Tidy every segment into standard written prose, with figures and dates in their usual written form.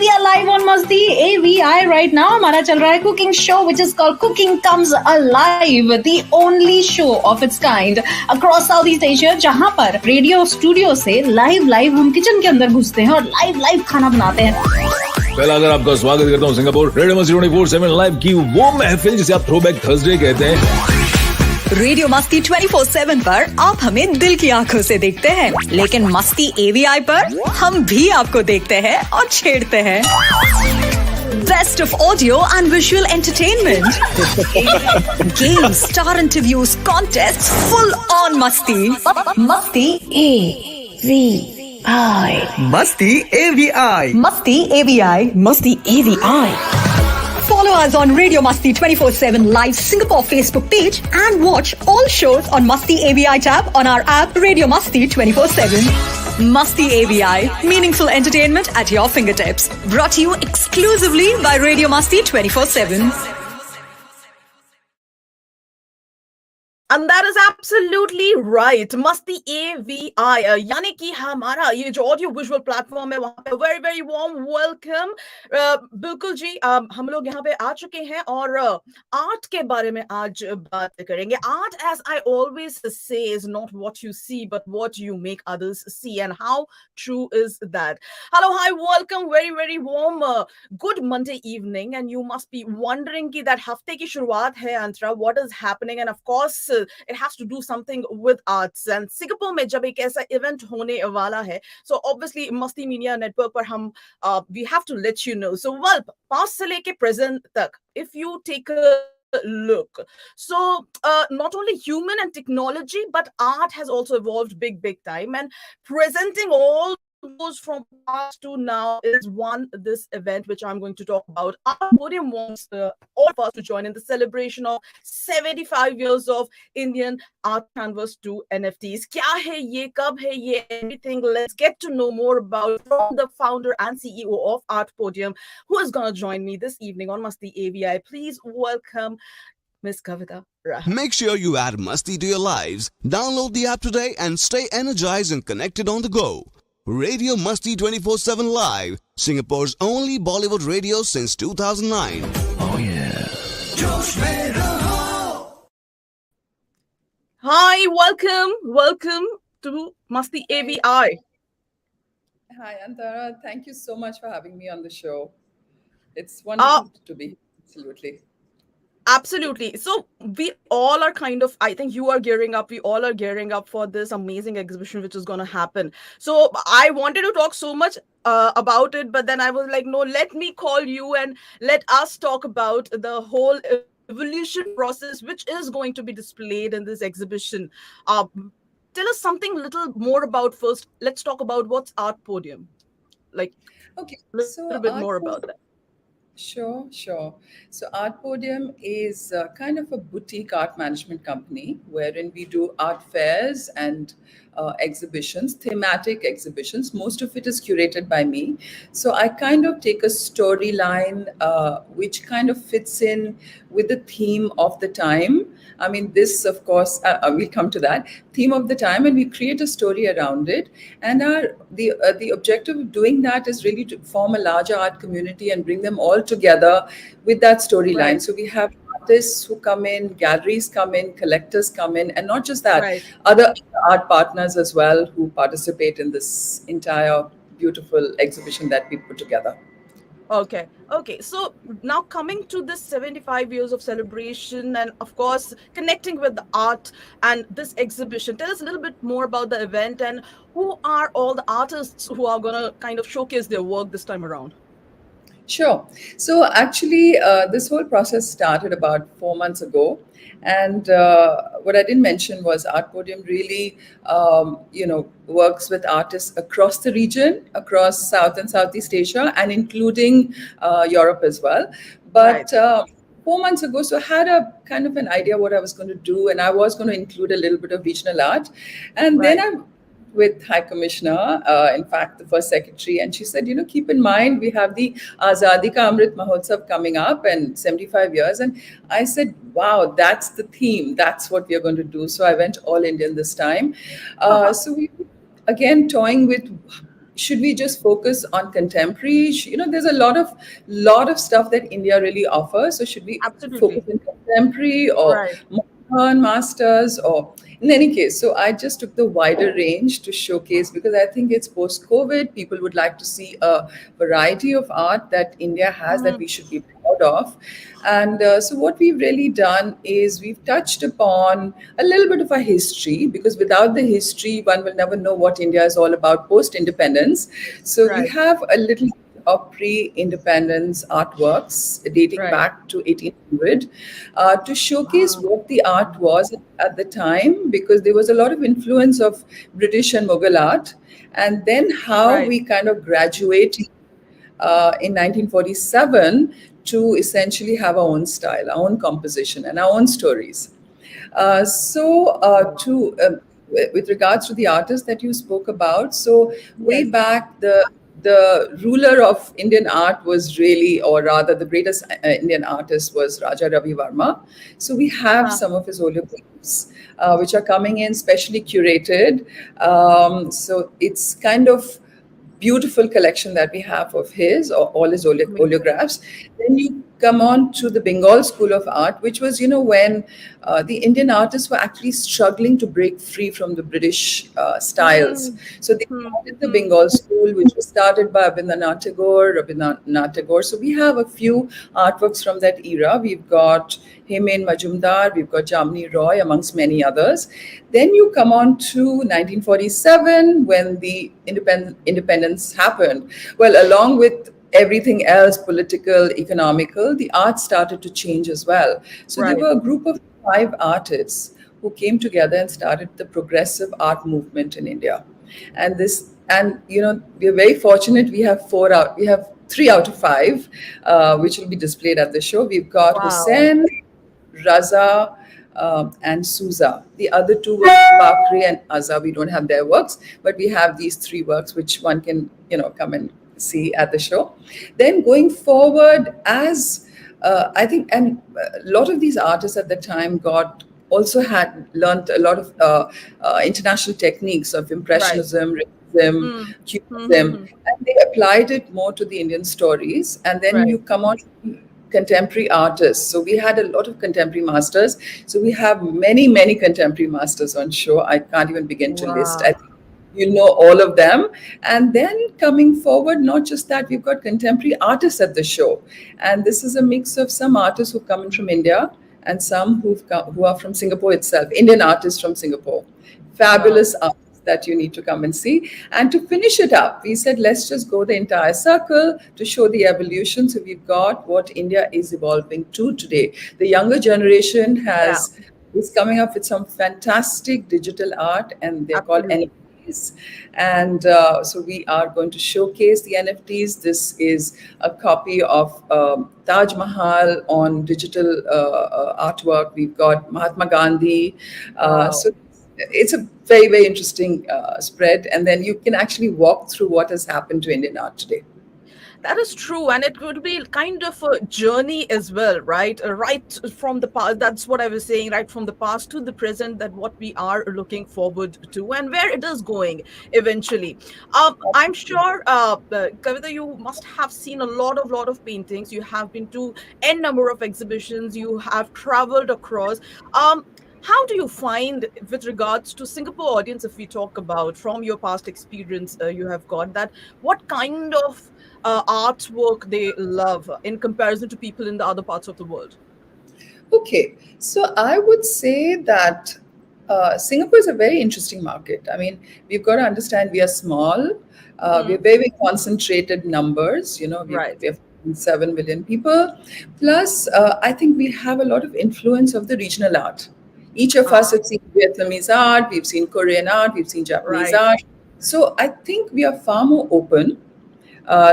we are live on MastiAVI right now. हमारा चल रहा है cooking show which is called Cooking Comes Alive, the only show of its kind across Southeast Asia, जहाँ पर radio studio से live हम kitchen के अंदर घुसते हैं और लाइव खाना बनाते हैं। पहला अगर आपका स्वागत करता हूँ सिंगापुर रेडियो मस्ती 24/7 लाइव की वो महफिल जिसे आप थ्रोबैक थर्सडे कहते हैं। रेडियो मस्ती 24/7 पर आप हमें दिल की आंखों से देखते हैं, लेकिन मस्ती AVI पर हम भी आपको देखते हैं और छेड़ते हैं। Best of audio and visual entertainment, games, star interviews, contests, full on masti. MastiAVI. MastiAVI. MastiAVI. MastiAVI. Follow us on Radio Masti 24/7 Live Singapore Facebook page and watch all shows on MastiAVI tab on our app Radio Masti 24/7. MastiAVI, meaningful entertainment at your fingertips. Brought to you exclusively by Radio Masti 24/7. And that is absolutely right. MastiAVI, यानी कि हमारा ये जो audio visual platform है वहाँ पे very very warm welcome. बिल्कुल जी, हम लोग यहाँ पे आ चुके हैं और आर्ट के बारे में आज बात करेंगे। Art, as I always say, is not what you see but what you make others see, and how true is that? Hello, hi, welcome, very very warm good Monday evening, and you must be wondering कि that हफ्ते की शुरुआत है अंतरा, what is happening? And of course it has to do something with arts, and Singapore में जब एक ऐसा event होने वाला है, so obviously Masti Media Network पर हम we have to let you know. So well, past से लेके present तक, if you take a look, so not only human and technology but art has also evolved big time, and presenting all those from past to now is this event which I'm going to talk about. Podium wants all of us to join in the celebration of 75 years of Indian art canvas to NFTs. Kya hai ye, kab hai ye, everything. Let's get to know more about from the founder and CEO of Artpodium, who is going to join me this evening on MastiAVI. Please welcome Miss Kavita Raha. Make sure you add Masti to your lives. Download the app today and stay energized and connected on the go. Radio Masti 24/7 Live, Singapore's only Bollywood radio since 2009. Oh yeah. Hi, welcome to MastiAVI. Hi, Antara. Thank you so much for having me on the show. It's wonderful to be. Absolutely. So we all are kind of, I think you are gearing up. We all are gearing up for this amazing exhibition which is going to happen. So I wanted to talk so much about it, but then I was like, no, let me call you and let us talk about the whole evolution process which is going to be displayed in this exhibition. Tell us something little more about first. Let's talk about what's Artpodium. Like, Okay, a little bit more about that. Sure. So Artpodium is kind of a boutique art management company wherein we do art fairs and exhibitions, thematic exhibitions. Most of it is curated by me. So I kind of take a storyline which kind of fits in with the theme of the time. I mean, this, of course, we'll come to that theme of the time, and we create a story around it. And the objective of doing that is really to form a larger art community and bring them all together with that storyline. Right. So we have artists who come in, galleries come in, collectors come in, and not just that, Right. other art partners as well who participate in this entire beautiful exhibition that we put together. Okay. So now coming to this 75 years of celebration and of course connecting with the art and this exhibition, tell us a little bit more about the event and who are all the artists who are going to kind of showcase their work this time around? Sure. So actually, this whole process started about 4 months ago. And what I didn't mention was Artpodium really, works with artists across the region, across South and Southeast Asia, and including Europe as well. But 4 months ago, so I had a kind of an idea what I was going to do, and I was going to include a little bit of regional art. And then I with High Commissioner, in fact, the first secretary, and she said, keep in mind, we have the Azadi Ka Amrit Mahotsav coming up and 75 years. And I said, wow, that's the theme. That's what we are going to do. So I went all Indian this time. So we, again, toying with should we just focus on contemporary? There's a lot of stuff that India really offers. So should we focus Absolutely. on contemporary or Right. modern masters, or in any case? So I just took the wider range to showcase, because I think it's post-COVID. People would like to see a variety of art that India has that Mhm. we should be proud of. And so what we've really done is we've touched upon a little bit of a history, because without the history, one will never know what India is all about post-independence. So we Right. have a little of pre-independence artworks dating Right. back to 1800, to showcase Wow. what the art was at the time, because there was a lot of influence of British and Mughal art, and then how Right. we kind of graduate in 1947 to essentially have our own style, our own composition, and our own stories. With regards to the artist that you spoke about, so way Yes. back, the ruler of Indian art was really, or rather, the greatest Indian artist was Raja Ravi Varma. So we have Uh-huh. some of his holographs, which are coming in, specially curated. So it's kind of beautiful collection that we have of his, or all his Amazing. holographs. Then you come on to the Bengal School of Art, which was, when the Indian artists were actually struggling to break free from the British styles. Hmm. So they Hmm. started the Hmm. Bengal School, which was started by Rabindranath Tagore. So we have a few artworks from that era. We've got Hemen Majumdar, we've got Jamni Roy, amongst many others. Then you come on to 1947, when the independence happened. Well, along with everything else, political, economical, the art started to change as well. So there Right. were a group of 5 artists who came together and started the progressive art movement in India. And we're very fortunate. We have 3 out of 5, which will be displayed at the show. We've got Wow. Hussein, Raza, and Souza. The other 2 were Bakri and Azza. We don't have their works, but we have these 3 works which one can, come and see at the show. Then going forward, as I think, and a lot of these artists at the time also had learned a lot of international techniques of Right. impressionism, realism, Hmm. Hmm. Hmm. cubism, Hmm. and they applied it more to the Indian stories. And then you Right. come on to contemporary artists. So we had a lot of contemporary masters. So we have many, many contemporary masters on show. I can't even begin to list. I Wow. think you know all of them. And then coming forward, not just that, we've got contemporary artists at the show. And this is a mix of some artists who come in from India and some who are from Singapore itself, Indian artists from Singapore. Wow. Fabulous artists that you need to come and see. And to finish it up, we said, let's just go the entire circle to show the evolution. So we've got what India is evolving to today. The younger generation Yeah. is coming up with some fantastic digital art, and they're called Absolutely. NFTs. And so we are going to showcase the NFTs. This is a copy of Taj Mahal on digital artwork. We've got Mahatma Gandhi. Wow. So it's a very, very interesting spread. And then you can actually walk through what has happened to Indian art today. That is true, and it could be kind of a journey as well, right? Right from the past. That's what I was saying. Right from the past to the present. That what we are looking forward to, and where it is going eventually. I'm sure, Kavita, you must have seen a lot of paintings. You have been to n number of exhibitions. You have traveled across. How do you find, with regards to Singapore audience, if we talk about from your past experience, you have got that, what kind of artwork they love in comparison to people in the other parts of the world? Okay, so I would say that Singapore is a very interesting market. I mean, we've got to understand we are small, we're Hmm. very, very concentrated numbers. Right. We have 7 million people. Plus, I think we have a lot of influence of the regional art. Each of us Ah, have seen Vietnamese art, we've seen Korean art, we've seen Japanese right. art. So I think we are far more open.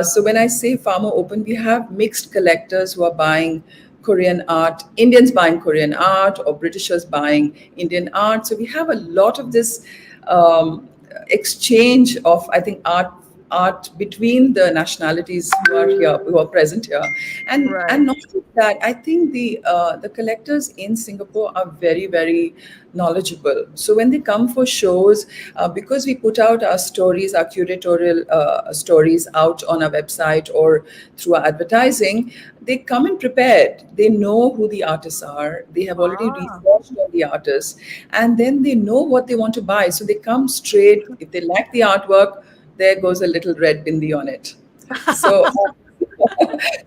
So when I say far more open, we have mixed collectors who are buying Korean art, Indians buying Korean art, or Britishers buying Indian art. So we have a lot of this exchange of, I think, art art between the nationalities who are here, who are present here, Right. and not just that. I think the collectors in Singapore are very, very knowledgeable. So when they come for shows, because we put out our stories, our curatorial stories out on our website or through our advertising, they come in prepared. They know who the artists are. They have already Ah. researched on the artists, and then they know what they want to buy. So they come straight. If they like the artwork, there goes a little red bindi on it. So,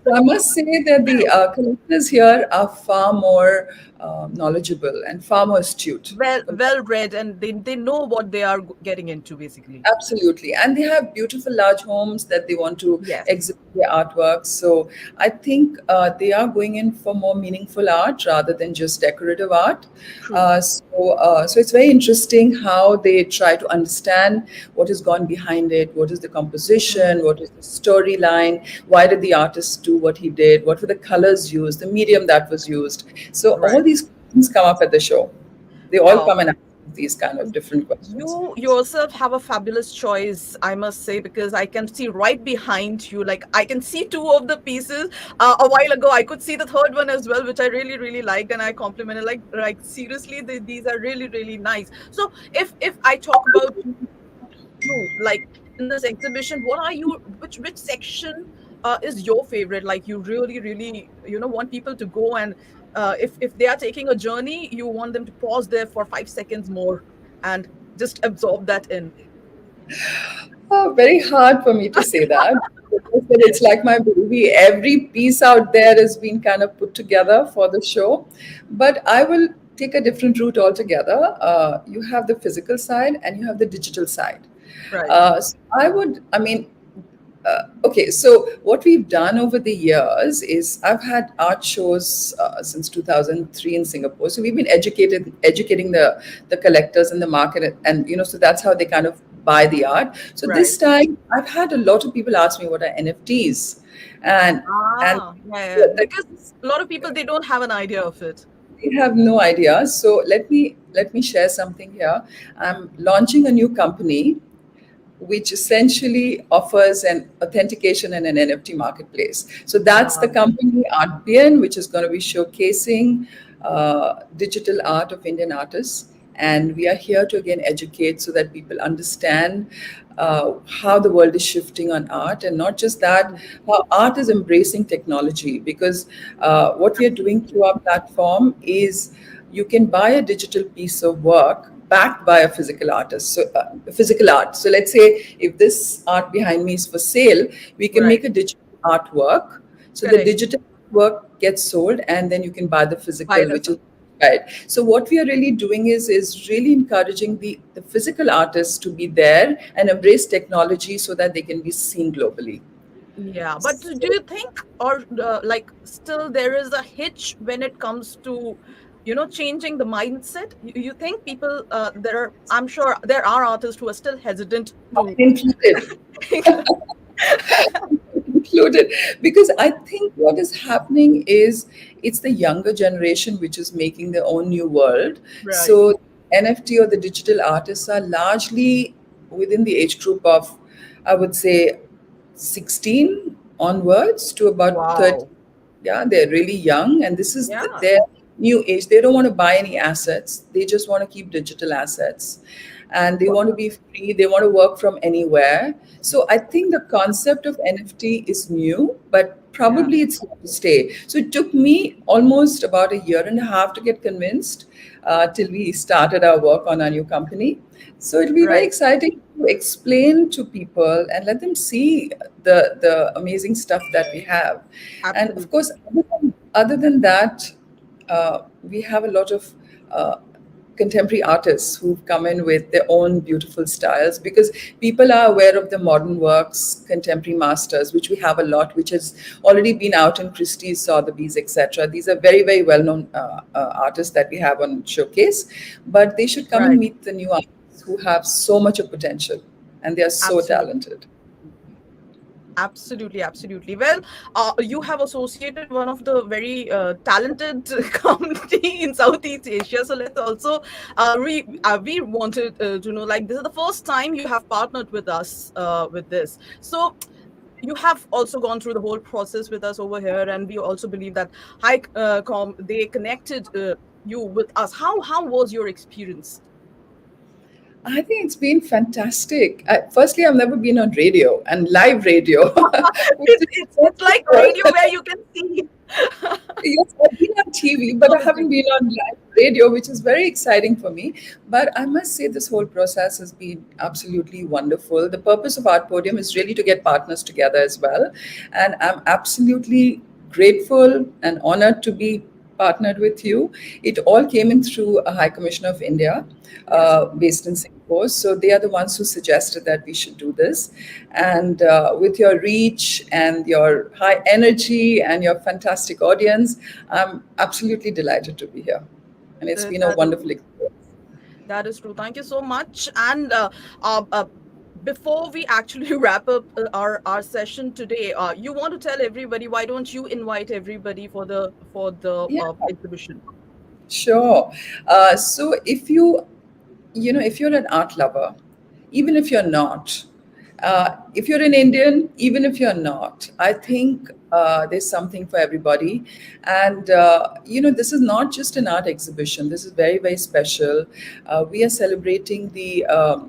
so I must say that the collectors here are far more knowledgeable and far more astute. Well read, and they know what they are getting into, basically. Absolutely. And they have beautiful large homes that they want to Yes. exhibit their artwork. So I think they are going in for more meaningful art rather than just decorative art. True. So it's very interesting how they try to understand what has gone behind it, what is the composition, what is the storyline, why did the artist do what he did, what were the colors used, the medium that was used. So Right. all these questions come up at the show. They all Wow. come and ask these kind of different questions. You yourself have a fabulous choice, I must say, because I can see right behind you. Like, I can see two of the pieces. A while ago, I could see the third one as well, which I really, really like, and I complimented. Like seriously, these are really, really nice. So, if I talk about you, like in this exhibition, what are you? Which section is your favorite? Like, you really, really, want people to go, and if they are taking a journey, you want them to pause there for 5 seconds more and just absorb that in. Oh, very hard for me to say that. Because it's like my baby. Every piece out there has been kind of put together for the show. But I will take a different route altogether. You have the physical side and you have the digital side. Right. So I mean, okay, so what we've done over the years is I've had art shows since 2003 in Singapore. So we've been educating the collectors in the market, and so that's how they kind of buy the art. So this time I've had a lot of people ask me what are NFTs, and Yeah. Because a lot of people, they don't have an idea of it. they have no idea. So let me share something here. I'm launching a new company which essentially offers an authentication and an NFT marketplace. So that's the company Artpodium, which is going to be showcasing digital art of Indian artists. And we are here to again educate so that people understand how the world is shifting on art, and not just that, how art is embracing technology. Because what we are doing through our platform is you can buy a digital piece of work backed by a physical artist, so physical art. So let's say if this art behind me is for sale, we can make a digital artwork. So the digital work gets sold, and then you can buy the physical, which is right. So what we are really doing is really encouraging the physical artists to be there and embrace technology so that they can be seen globally. Yeah, but do you think, or like, still there is a hitch when it comes to changing the mindset? You think people I'm sure there are artists who are still hesitant to included, because I think what is happening is it's the younger generation which is making their own new world. So NFT or the digital artists are largely within the age group of, I would say, 16 onwards to about 30. Yeah, they're really young, and this is their new age. They don't want to buy any assets. They just want to keep digital assets, and they want to be free. They want to work from anywhere. So I think the concept of NFT is new, but probably it's here to stay. So it took me almost about a year and a half to get convinced till we started our work on our new company. So it'll be very exciting to explain to people and let them see the amazing stuff that we have. And of course, other than that, we have a lot of contemporary artists who've come in with their own beautiful styles, because people are aware of the modern works, contemporary masters, which we have a lot, which has already been out in Christie's, Sotheby's, etc. These are very, very well-known artists that we have on showcase, but they should come and meet the new artists who have so much of potential, and they are so talented. Absolutely, absolutely. Well, you have associated one of the very talented community in Southeast Asia. So let's also we wanted to know, like, this is the first time you have partnered with us with this. So you have also gone through the whole process with us over here, and we also believe that they connected you with us. How was your experience? I think it's been fantastic. Firstly, I've never been on radio and live radio. It's like radio where you can see. Yes, I've been on TV, but I haven't been on live radio, which is very exciting for me. But I must say, this whole process has been absolutely wonderful. The purpose of Art Podium is really to get partners together as well. And I'm absolutely grateful and honored to be partnered with you. It all came in through a High Commissioner of India based in Singapore. So they are the ones who suggested that we should do this. And with your reach and your high energy and your fantastic audience, I'm absolutely delighted to be here. And it's been a wonderful experience. That is true. Thank you so much. And before we actually wrap up our session today, you want to tell everybody, why don't you invite everybody for the exhibition? Sure. So if if you're an art lover, even if you're not, if you're an Indian, even if you're not, I think there's something for everybody. And, this is not just an art exhibition. This is very, very special. We are celebrating the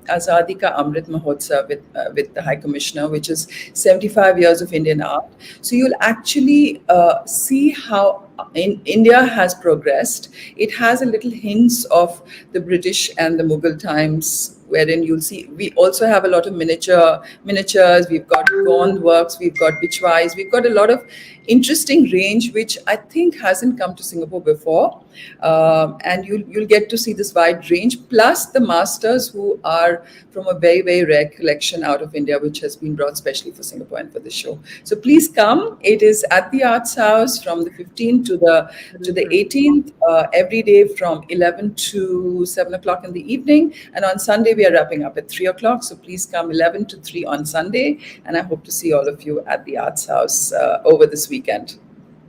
Azadi Ka Amrit Mahotsav with the High Commissioner, which is 75 years of Indian art. So you'll actually see how India has progressed. It has a little hints of the British and the Mughal times, wherein you'll see we also have a lot of miniatures. We've got gond works, we've got bichwais, we've got a lot of interesting range, which I think hasn't come to Singapore before. And you'll get to see this wide range, plus the masters who are from a very, very rare collection out of India, which has been brought specially for Singapore and for the show. So please come. It is at the Arts House from the 15th to the 18th, every day from 11 to 7 o'clock in the evening. And on Sunday, we are wrapping up at 3 o'clock. So please come 11 to 3 on Sunday. And I hope to see all of you at the Arts House over this weekend.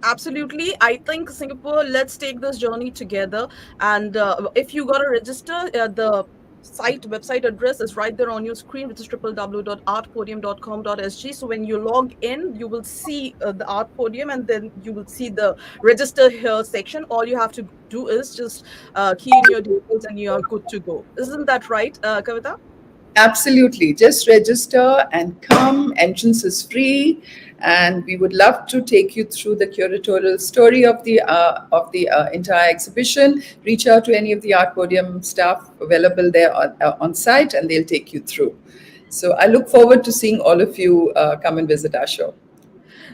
Absolutely. I think Singapore, let's take this journey together. And if you got to register, the website address is right there on your screen, which is www.artpodium.com.sg. So when you log in, you will see the Art Podium, and then you will see the register here section. All you have to do is just key in your details and you are good to go. Isn't that right, Kavita? Absolutely. Just register and come. Entrance is free. And we would love to take you through the curatorial story of the entire exhibition. Reach out to any of the Art Podium staff available there on site, and they'll take you through. So I look forward to seeing all of you come and visit our show.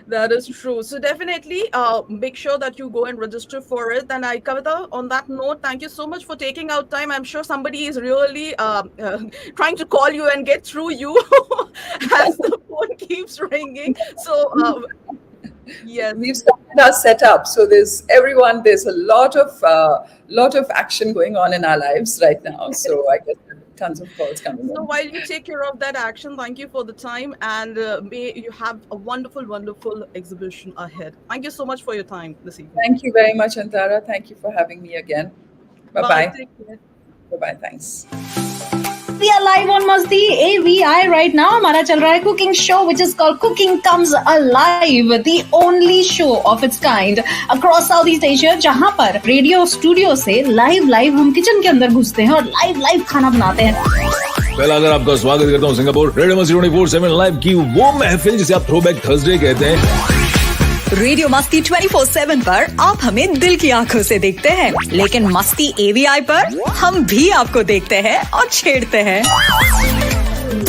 That is true. So definitely make sure that you go and register for it. And Kavita, on that note, thank you so much for taking out time. I'm sure somebody is really trying to call you and get through you as the phone keeps ringing. So yes, we've started our setup. So there's a lot of action going on in our lives right now. So I guess tons of calls coming in. So while you take care of that action, thank you for the time, and may you have a wonderful, wonderful exhibition ahead. Thank you so much for your time this evening. Thank you very much, Antara. Thank you for having me again. Bye-bye. Bye-bye. Thanks. We are live on MastiAVI right now. हमारा चल रहा है cooking show which is called Cooking Comes Alive, the only show of its kind across Southeast Asia, जहाँ पर radio studio से live हम kitchen के अंदर घुसते हैं और लाइव खाना बनाते हैं. पहला अगर आपका स्वागत करता हूँ सिंगापुर रेडियो मस्ती 24/7 लाइव की वो महफिल जिसे आप थ्रोबैक थर्सडे कहते हैं. रेडियो मस्ती 24/7 पर आप हमें दिल की आंखों से देखते हैं, लेकिन मस्ती AVI पर हम भी आपको देखते हैं और छेड़ते हैं.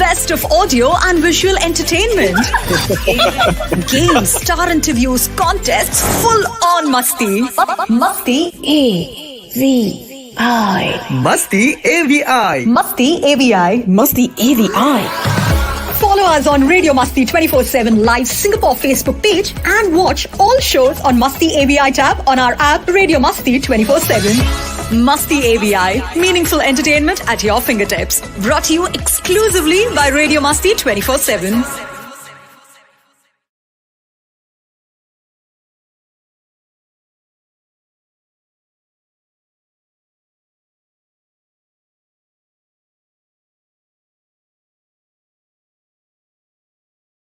Best of audio and visual entertainment, games, star interviews, contests, full on Masti. MastiAVI. MastiAVI. MastiAVI. MastiAVI. Follow us on Radio Masti 24/7 live Singapore Facebook page and watch all shows on MastiAVI tab on our app Radio Masti 24/7. MastiAVI, meaningful entertainment at your fingertips. Brought to you exclusively by Radio Masti 24/7.